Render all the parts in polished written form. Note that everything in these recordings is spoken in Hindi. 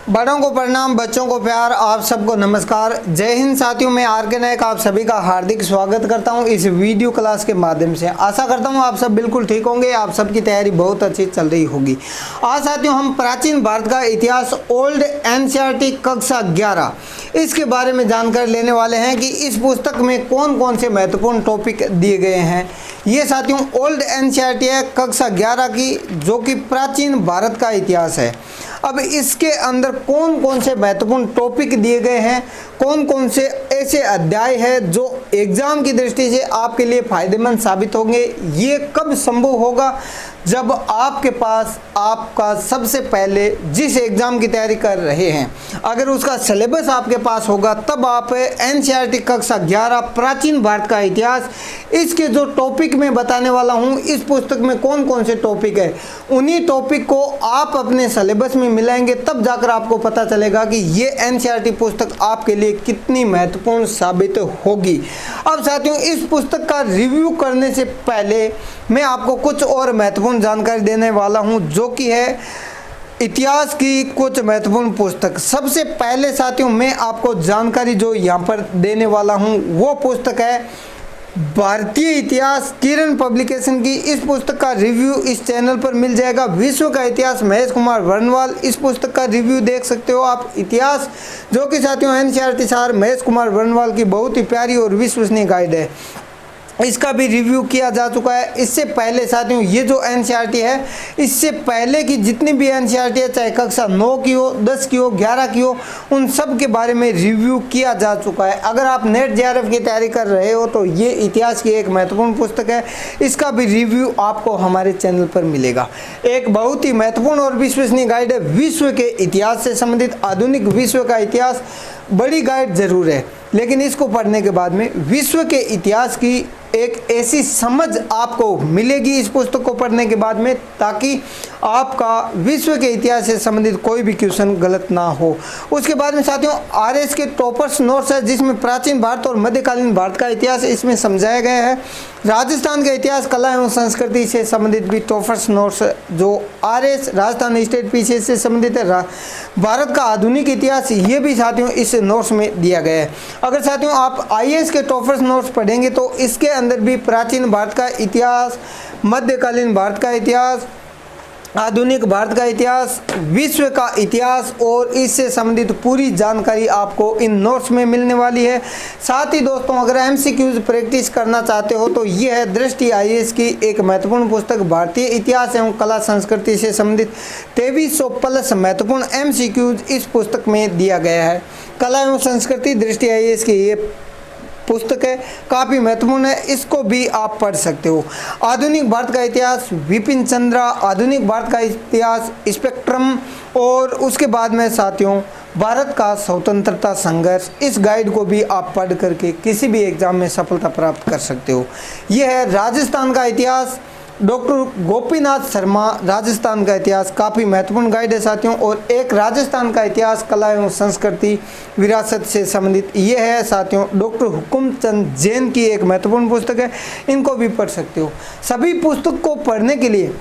बड़ों को प्रणाम, बच्चों को प्यार, आप सबको नमस्कार। जय हिंद साथियों, मैं आर के नायक आप सभी का हार्दिक स्वागत करता हूं इस वीडियो क्लास के माध्यम से। आशा करता हूं आप सब बिल्कुल ठीक होंगे, आप सबकी तैयारी बहुत अच्छी चल रही होगी। आज साथियों हम प्राचीन भारत का इतिहास ओल्ड एनसीईआरटी कक्षा 11 इसके बारे में जानकारी लेने वाले हैं कि इस पुस्तक में कौन कौन से महत्वपूर्ण टॉपिक दिए गए हैं। ये साथियों ओल्ड एनसीईआरटी है कक्षा 11 की, जो कि प्राचीन भारत का इतिहास है। अब इसके अंदर कौन कौन से महत्वपूर्ण टॉपिक दिए गए हैं, कौन कौन से ऐसे अध्याय हैं जो एग्जाम की दृष्टि से आपके लिए फायदेमंद साबित होंगे, ये कब संभव होगा जब आपके पास आपका सबसे पहले जिस एग्ज़ाम की तैयारी कर रहे हैं अगर उसका सिलेबस आपके पास होगा, तब आप एनसीईआरटी कक्षा 11 प्राचीन भारत का इतिहास इसके जो टॉपिक मैं बताने वाला हूं, इस पुस्तक में कौन कौन से टॉपिक है, उन्हीं टॉपिक को आप अपने सिलेबस में मिलाएंगे, तब जाकर आपको पता चलेगा कि ये एनसीईआरटी पुस्तक आपके लिए कितनी महत्वपूर्ण साबित होगी। अब साथियों इस पुस्तक का रिव्यू करने से पहले मैं आपको कुछ और महत्वपूर्ण जानकारी देने वाला हूं, जो कि है इतिहास की कुछ महत्वपूर्ण पुस्तक। सबसे पहले साथियों मैं आपको जानकारी जो यहाँ पर देने वाला हूं वो पुस्तक है भारतीय इतिहास किरण पब्लिकेशन की। इस पुस्तक का रिव्यू इस चैनल पर मिल जाएगा। विश्व का इतिहास महेश कुमार वर्णवाल, इस पुस्तक का रिव्यू देख सकते हो आप। इतिहास जो कि साथियों एनसीईआरटी सार महेश कुमार वर्णवाल की बहुत ही प्यारी और विश्वसनीय गाइड है, इसका भी रिव्यू किया जा चुका है। इससे पहले साथियों ये जो एनसीईआरटी है, इससे पहले की जितनी भी एनसीईआरटी है, चाहे कक्षा 9 की हो, 10 की हो, 11 की हो, उन सब के बारे में रिव्यू किया जा चुका है। अगर आप नेट जेआरएफ की तैयारी कर रहे हो तो ये इतिहास की एक महत्वपूर्ण पुस्तक है, इसका भी रिव्यू आपको हमारे चैनल पर मिलेगा। एक बहुत ही महत्वपूर्ण और विश्वसनीय गाइड है विश्व के इतिहास से संबंधित। आधुनिक विश्व का इतिहास बड़ी गाइड जरूर है, लेकिन इसको पढ़ने के बाद में विश्व के इतिहास की एक ऐसी समझ आपको मिलेगी इस पुस्तक को पढ़ने के बाद में, ताकि आपका विश्व के इतिहास से संबंधित कोई भी क्वेश्चन गलत ना हो। उसके बाद में साथियों आरएस के टॉपर्स नोट्स है, जिसमें प्राचीन भारत और मध्यकालीन भारत का इतिहास इसमें समझाया गया है। राजस्थान का इतिहास, कला एवं संस्कृति से संबंधित भी टॉपर्स नोट्स जो आरएस राजस्थान स्टेट पीछे से संबंधित है। भारत का आधुनिक इतिहास ये भी साथियों इस नोट्स में दिया गया है। अगर साथियों आप आईएएस के टॉपर्स नोट्स पढ़ेंगे तो इसके अंदर भी प्राचीन भारत का इतिहास, मध्यकालीन भारत का इतिहास, आधुनिक भारत का इतिहास, विश्व का इतिहास और इससे संबंधित पूरी जानकारी आपको इन नोट्स में मिलने वाली है। साथ ही दोस्तों अगर एमसीक्यूज प्रैक्टिस करना चाहते हो तो ये है दृष्टि आईएएस की एक महत्वपूर्ण पुस्तक। भारतीय इतिहास एवं कला संस्कृति से संबंधित 2300 प्लस महत्वपूर्ण एमसीक्यूज इस पुस्तक में दिया गया है। कला एवं संस्कृति दृष्टि आईएएस की ये पुस्तक है, काफ़ी महत्वपूर्ण है, इसको भी आप पढ़ सकते हो। आधुनिक भारत का इतिहास विपिन चंद्रा, आधुनिक भारत का इतिहास स्पेक्ट्रम, और उसके बाद में साथियों भारत का स्वतंत्रता संघर्ष, इस गाइड को भी आप पढ़ करके किसी भी एग्जाम में सफलता प्राप्त कर सकते हो। यह है राजस्थान का इतिहास, डॉक्टर गोपीनाथ शर्मा, राजस्थान का इतिहास, काफ़ी महत्वपूर्ण गाइड है साथियों। और एक राजस्थान का इतिहास कला एवं संस्कृति विरासत से संबंधित ये है साथियों डॉक्टर हुकुमचंद जैन की एक महत्वपूर्ण पुस्तक है, इनको भी पढ़ सकते हो। सभी पुस्तक को पढ़ने के लिए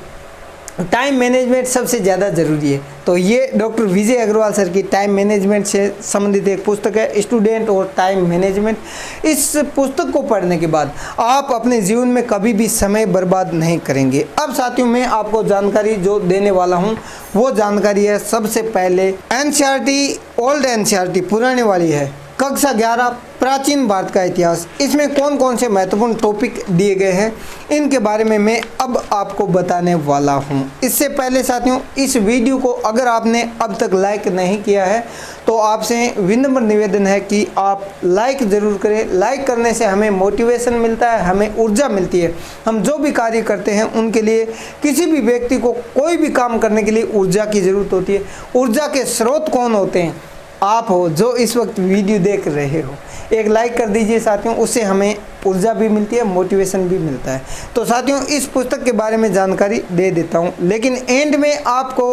टाइम मैनेजमेंट सबसे ज़्यादा ज़रूरी है, तो ये डॉक्टर विजय अग्रवाल सर की टाइम मैनेजमेंट से संबंधित एक पुस्तक है, स्टूडेंट और टाइम मैनेजमेंट। इस पुस्तक को पढ़ने के बाद आप अपने जीवन में कभी भी समय बर्बाद नहीं करेंगे। अब साथियों मैं आपको जानकारी जो देने वाला हूँ वो जानकारी है सबसे पहले एनसीईआरटी ओल्ड एनसीईआरटी पुराने वाली है कक्षा 11 प्राचीन भारत का इतिहास। इसमें कौन कौन से महत्वपूर्ण टॉपिक दिए गए हैं इनके बारे में मैं अब आपको बताने वाला हूं। इससे पहले साथियों इस वीडियो को अगर आपने अब तक लाइक नहीं किया है तो आपसे विनम्र निवेदन है कि आप लाइक ज़रूर करें। लाइक करने से हमें मोटिवेशन मिलता है, हमें ऊर्जा मिलती है। हम जो भी कार्य करते हैं उनके लिए, किसी भी व्यक्ति को कोई भी काम करने के लिए ऊर्जा की ज़रूरत होती है। ऊर्जा के स्रोत कौन होते हैं? आप हो जो इस वक्त वीडियो देख रहे हो। एक लाइक कर दीजिए साथियों, उससे हमें ऊर्जा भी मिलती है, मोटिवेशन भी मिलता है। तो साथियों इस पुस्तक के बारे में जानकारी दे देता हूँ, लेकिन एंड में आपको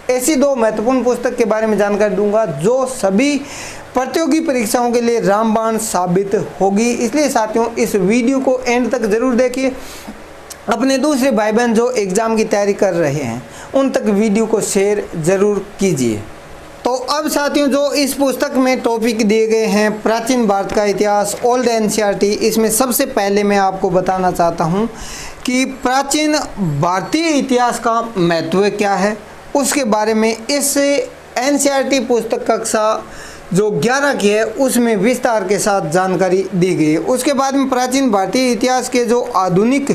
ऐसी दो महत्वपूर्ण पुस्तक के बारे में जानकारी दूंगा जो सभी प्रतियोगी परीक्षाओं के लिए रामबाण साबित होगी। इसलिए साथियों इस वीडियो को एंड तक ज़रूर देखिए। अपने दूसरे भाई बहन जो एग्ज़ाम की तैयारी कर रहे हैं उन तक वीडियो को शेयर ज़रूर कीजिए। तो अब साथियों जो इस पुस्तक में टॉपिक दिए गए हैं प्राचीन भारत का इतिहास, ओल्ड एनसीईआरटी, इसमें सबसे पहले मैं आपको बताना चाहता हूं कि प्राचीन भारतीय इतिहास का महत्व क्या है, उसके बारे में इस एनसीईआरटी पुस्तक कक्षा जो 11 की है उसमें विस्तार के साथ जानकारी दी गई है। उसके बाद में प्राचीन भारतीय इतिहास के जो आधुनिक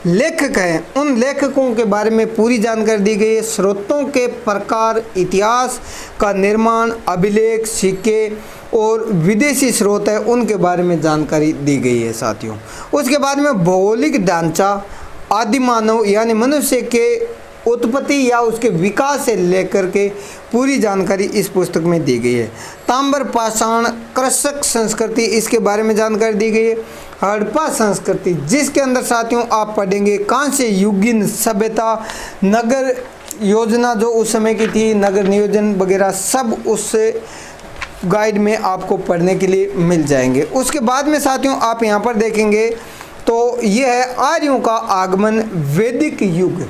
लेखक हैं उन लेखकों के बारे में पूरी जानकारी दी गई है। स्रोतों के प्रकार, इतिहास का निर्माण, अभिलेख, सिक्के और विदेशी स्रोत है उनके बारे में जानकारी दी गई है साथियों। उसके बाद में भौगोलिक ढांचा, आदिमानव यानी मनुष्य के उत्पत्ति या उसके विकास से लेकर के पूरी जानकारी इस पुस्तक में दी गई है। ताम्र पाषाण कृषक संस्कृति, इसके बारे में जानकारी दी गई है। हड़प्पा संस्कृति, जिसके अंदर साथियों आप पढ़ेंगे कांस्य युगीन सभ्यता, नगर योजना जो उस समय की थी, नगर नियोजन वगैरह सब उस गाइड में आपको पढ़ने के लिए मिल जाएंगे। उसके बाद में साथियों आप यहाँ पर देखेंगे तो ये है आर्यों का आगमन, वैदिक युग।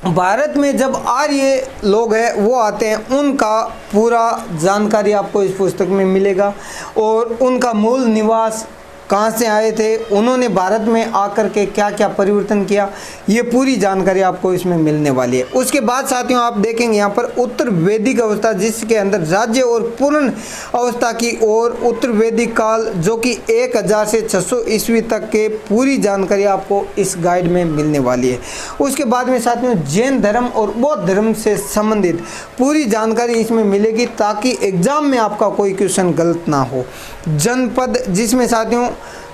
भारत में जब आर्य लोग हैं वो आते हैं, उनका पूरा जानकारी आपको इस पुस्तक में मिलेगा और उनका मूल निवास कहाँ से आए थे, उन्होंने भारत में आकर के क्या क्या परिवर्तन किया, ये पूरी जानकारी आपको इसमें मिलने वाली है। उसके बाद साथियों आप देखेंगे यहाँ पर उत्तर वैदिक अवस्था, जिसके अंदर राज्य और पूर्ण अवस्था की और उत्तर वैदिक काल जो कि 1000 से 600 ईस्वी तक के पूरी जानकारी आपको इस गाइड में मिलने वाली है। उसके बाद में साथियों जैन धर्म और बौद्ध धर्म से संबंधित पूरी जानकारी इसमें मिलेगी ताकि एग्जाम में आपका कोई क्वेश्चन गलत ना हो। जनपद, जिसमें साथियों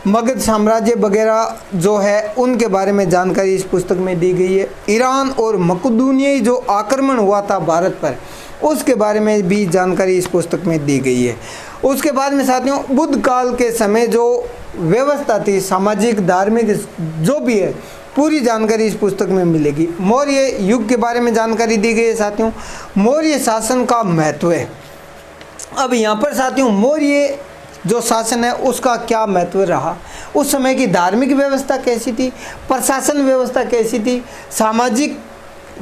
मगध साम्राज्य वगैरह जो है उनके बारे में जानकारी इस पुस्तक में दी गई है। ईरान और मकदूनियाई जो आक्रमण हुआ था भारत पर, उसके बारे में भी जानकारी इस पुस्तक में दी गई है। उसके बाद में साथियों बुद्ध काल के समय जो व्यवस्था थी, सामाजिक धार्मिक जो भी है, पूरी जानकारी इस पुस्तक में मिलेगी। मौर्य युग के बारे में जानकारी दी गई है साथियों। मौर्य शासन का महत्व है। अब यहाँ पर साथियों मौर्य जो शासन है उसका क्या महत्व रहा, उस समय की धार्मिक व्यवस्था कैसी थी, प्रशासन व्यवस्था कैसी थी, सामाजिक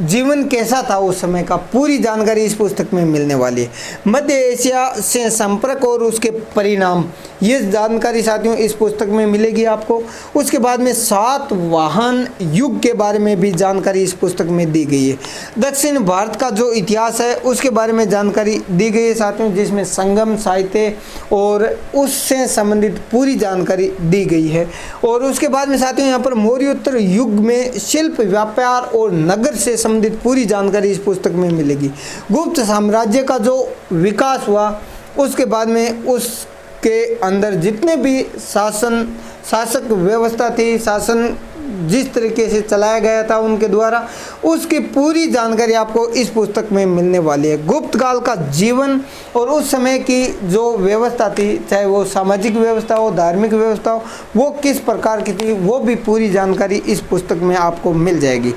जीवन कैसा था उस समय का, पूरी जानकारी इस पुस्तक में मिलने वाली है। मध्य एशिया से संपर्क और उसके परिणाम, ये जानकारी साथियों इस पुस्तक में मिलेगी आपको। उसके बाद में सातवाहन युग के बारे में भी जानकारी इस पुस्तक में दी गई है। दक्षिण भारत का जो इतिहास है उसके बारे में जानकारी दी गई है साथियों, जिसमें संगम साहित्य और उससे संबंधित पूरी जानकारी दी गई है। और उसके बाद में साथियों यहाँ पर मौर्योत्तर युग में शिल्प, व्यापार और नगर से संबंधित पूरी जानकारी इस पुस्तक में मिलेगी। गुप्त साम्राज्य का जो विकास हुआ, उसके बाद में उसके अंदर जितने भी शासक व्यवस्था थी, शासन जिस तरीके से चलाया गया था उनके द्वारा, उसकी पूरी जानकारी आपको इस पुस्तक में मिलने वाली है। गुप्त काल का जीवन और उस समय की जो व्यवस्था थी, चाहे वो सामाजिक व्यवस्था हो, धार्मिक व्यवस्था हो, वो किस प्रकार की थी, वो भी पूरी जानकारी इस पुस्तक में आपको मिल जाएगी।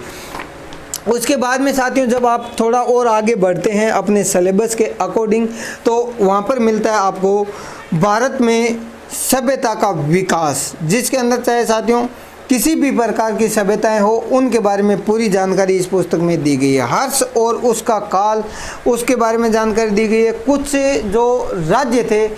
उसके बाद में साथियों जब आप थोड़ा और आगे बढ़ते हैं अपने सिलेबस के अकॉर्डिंग, तो वहाँ पर मिलता है आपको भारत में सभ्यता का विकास, जिसके अंदर चाहे साथियों किसी भी प्रकार की सभ्यताएं हो उनके बारे में पूरी जानकारी इस पुस्तक में दी गई है। हर्ष और उसका काल, उसके बारे में जानकारी दी गई है। कुछ जो राज्य थे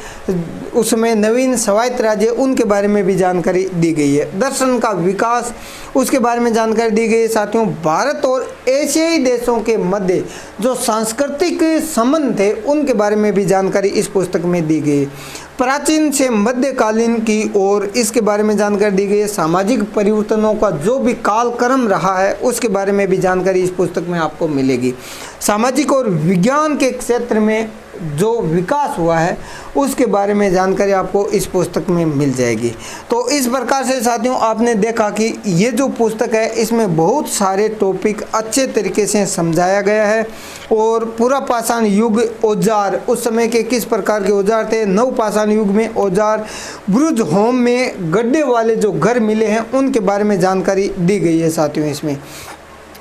उसमें नवीन स्वायत्त राज्य, उनके बारे में भी जानकारी दी गई है। दर्शन का विकास, उसके बारे में जानकारी दी गई है साथियों। भारत और एशियाई देशों के मध्य जो सांस्कृतिक संबंध थे उनके बारे में भी जानकारी इस पुस्तक में दी गई है। प्राचीन से मध्यकालीन की ओर इसके बारे में जानकारी दी गई है। सामाजिक परिवर्तनों का जो भी कालक्रम रहा है उसके बारे में भी जानकारी इस पुस्तक में आपको मिलेगी। सामाजिक और विज्ञान के क्षेत्र में जो विकास हुआ है उसके बारे में जानकारी आपको इस पुस्तक में मिल जाएगी। तो इस प्रकार से साथियों आपने देखा कि ये जो पुस्तक है इसमें बहुत सारे टॉपिक अच्छे तरीके से समझाया गया है। और पूरा पाषाण युग, औजार, उस समय के किस प्रकार के औजार थे, नव पाषाण युग में औजार, ब्रुज होम में गड्ढे वाले जो घर मिले हैं उनके बारे में जानकारी दी गई है साथियों इसमें।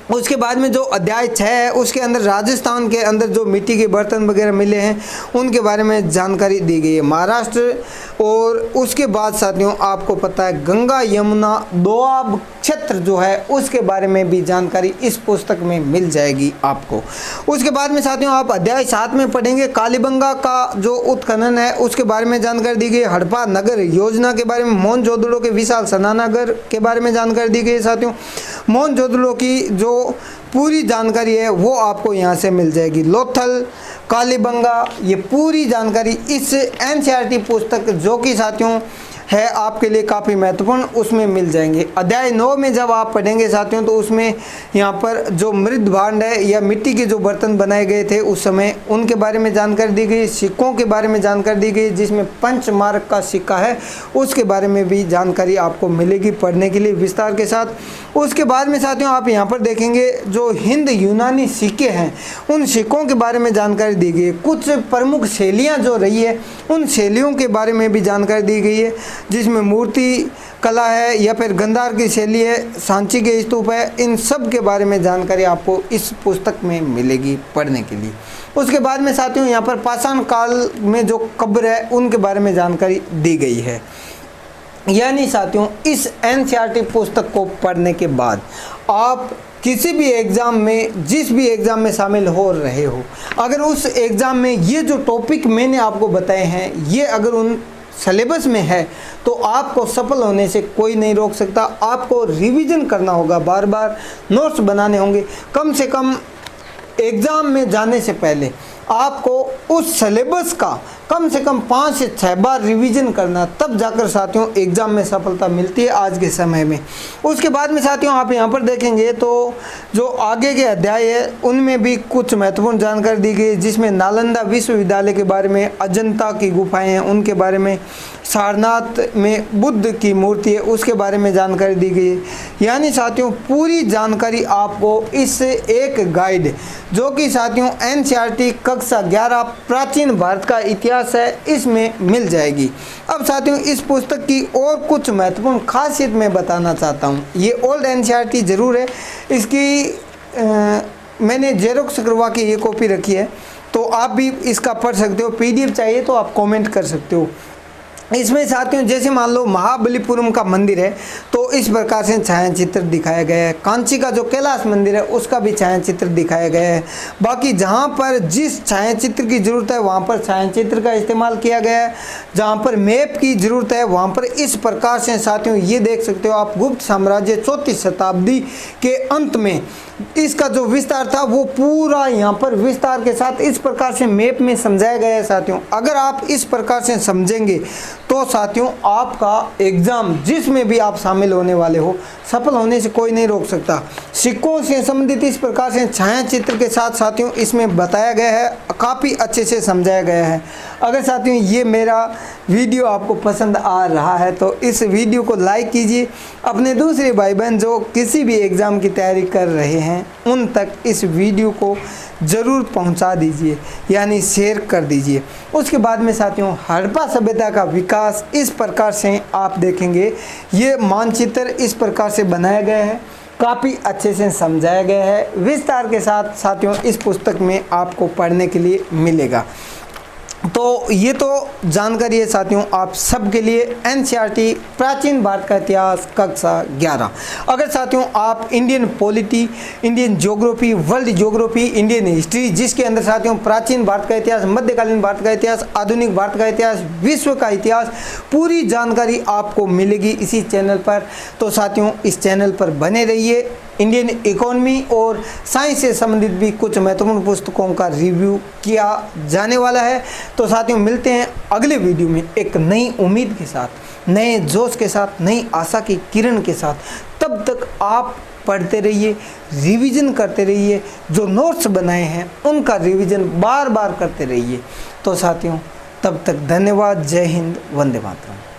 उसके बाद में जो अध्याय 6 है उसके अंदर राजस्थान के अंदर जो मिट्टी के बर्तन वगैरह मिले हैं उनके बारे में जानकारी दी गई है। महाराष्ट्र और उसके बाद साथियों आपको पता है गंगा यमुना दोआब नक्षत्र जो है उसके बारे में भी जानकारी इस पुस्तक में मिल जाएगी आपको। उसके बाद में साथियों आप अध्याय 7 में पढ़ेंगे कालीबंगा का जो उत्खनन है उसके बारे में जानकारी दी गई, हड़प्पा नगर योजना के बारे में, मोहनजोदड़ो के विशाल स्नानागार के बारे में जानकारी दी गई साथियों। मोहनजोदड़ो की जो पूरी जानकारी है वो आपको यहाँ से मिल जाएगी। लोथल, कालीबंगा, ये पूरी जानकारी इस एनसीईआरटी पुस्तक जो कि साथियों है आपके लिए काफ़ी महत्वपूर्ण, उसमें मिल जाएंगे। अध्याय 9 में जब आप पढ़ेंगे साथियों तो उसमें यहाँ पर जो मृद भांड है या मिट्टी के जो बर्तन बनाए गए थे उस समय उनके बारे में जानकारी दी गई, सिक्कों के बारे में जानकारी दी गई, जिसमें पंचमार्क का सिक्का है उसके बारे में भी जानकारी आपको मिलेगी पढ़ने के लिए विस्तार के साथ। उसके बाद में साथियों आप यहाँ पर देखेंगे जो हिंद यूनानी सिक्के हैं उन सिक्कों के बारे में जानकारी दी गई है। कुछ प्रमुख शैलियाँ जो रही है उन शैलियों के बारे में भी जानकारी दी गई है, जिसमें मूर्ति कला है या फिर गंधार की शैली है, सांची के स्तूप है, इन सब के बारे में जानकारी आपको इस पुस्तक में मिलेगी पढ़ने के लिए। उसके बाद में साथियों यहाँ पर पाषाण काल में जो कब्र है उनके बारे में जानकारी दी गई है। यानी साथियों इस एनसीईआरटी पुस्तक को पढ़ने के बाद आप किसी भी एग्ज़ाम में, जिस भी एग्ज़ाम में शामिल हो रहे हो, अगर उस एग्ज़ाम में ये जो टॉपिक मैंने आपको बताए हैं ये अगर उन सिलेबस में है तो आपको सफल होने से कोई नहीं रोक सकता। आपको रिवीजन करना होगा, बार बार नोट्स बनाने होंगे। कम से कम एग्ज़ाम में जाने से पहले आपको उस सिलेबस का कम से कम 5 से 6 बार रिवीजन करना, तब जाकर साथियों एग्ज़ाम में सफलता मिलती है आज के समय में। उसके बाद में साथियों आप यहाँ पर देखेंगे तो जो आगे के अध्याय है उनमें भी कुछ महत्वपूर्ण जानकारी दी गई, जिसमें नालंदा विश्वविद्यालय के बारे में, अजंता की गुफाएं हैं उनके बारे में, सारनाथ में बुद्ध की मूर्ति है उसके बारे में जानकारी दी गई है। यानी साथियों पूरी जानकारी आपको इस एक गाइड जो कि साथियों एनसीईआरटी कक्षा 11 प्राचीन भारत का इतिहास है इसमें मिल जाएगी। अब साथियों इस पुस्तक की और कुछ महत्वपूर्ण खासियत मैं बताना चाहता हूँ। ये ओल्ड एनसीईआरटी ज़रूर है, इसकी मैंने जेरोक्स करवा के ये कॉपी रखी है तो आप भी इसका पढ़ सकते हो। पीडीएफ चाहिए तो आप कमेंट कर सकते हो। इसमें साथियों जैसे मान लो महाबलीपुरम का मंदिर है तो इस प्रकार से छायाचित्र दिखाया गया है। कांची का जो कैलाश मंदिर है उसका भी छायाचित्र दिखाया गया है। बाकी जहाँ पर जिस छायाचित्र की ज़रूरत है वहाँ पर छायाचित्र का इस्तेमाल किया गया है। जहाँ पर मैप की ज़रूरत है वहाँ पर इस प्रकार से साथियों ये देख सकते हो आप, गुप्त साम्राज्य 4वीं शताब्दी के अंत में इसका जो विस्तार था वो पूरा यहाँ पर विस्तार के साथ इस प्रकार से मैप में समझाया गया है। साथियों अगर आप इस प्रकार से समझेंगे तो साथियों आपका एग्ज़ाम जिसमें भी आप शामिल होने वाले हो सफल होने से कोई नहीं रोक सकता। सिक्कों से संबंधित इस प्रकार से छायाचित्र के साथ साथियों इसमें बताया गया है, काफ़ी अच्छे से समझाया गया है। अगर साथियों ये मेरा वीडियो आपको पसंद आ रहा है तो इस वीडियो को लाइक कीजिए, अपने दूसरे भाई बहन जो किसी भी एग्ज़ाम की तैयारी कर रहे हैं उन तक इस वीडियो को ज़रूर पहुंचा दीजिए, यानी शेयर कर दीजिए। उसके बाद में साथियों हड़प्पा सभ्यता का विकास इस प्रकार से आप देखेंगे, ये मानचित्र इस प्रकार से बनाया गया है, काफ़ी अच्छे से समझाया गया है विस्तार के साथ। साथियों इस पुस्तक में आपको पढ़ने के लिए मिलेगा। तो ये तो जानकारी है साथियों आप सबके लिए एनसीईआरटी प्राचीन भारत का इतिहास कक्षा 11। अगर साथियों आप Indian polity, Indian geography, world geography, Indian history जिसके अंदर साथियों प्राचीन भारत का इतिहास, मध्यकालीन भारत का इतिहास, आधुनिक भारत का इतिहास, विश्व का इतिहास, पूरी जानकारी आपको मिलेगी इसी चैनल पर। तो साथियों इस चैनल पर बने रहिए। इंडियन इकोनॉमी और साइंस से संबंधित भी कुछ महत्वपूर्ण पुस्तकों का रिव्यू किया जाने वाला है। तो साथियों मिलते हैं अगले वीडियो में एक नई उम्मीद के साथ, नए जोश के साथ, नई आशा की किरण के साथ। तब तक आप पढ़ते रहिए, रिवीजन करते रहिए, जो नोट्स बनाए हैं उनका रिवीजन बार बार करते रहिए। तो साथियों तब तक धन्यवाद। जय हिंद, वंदे मातरम।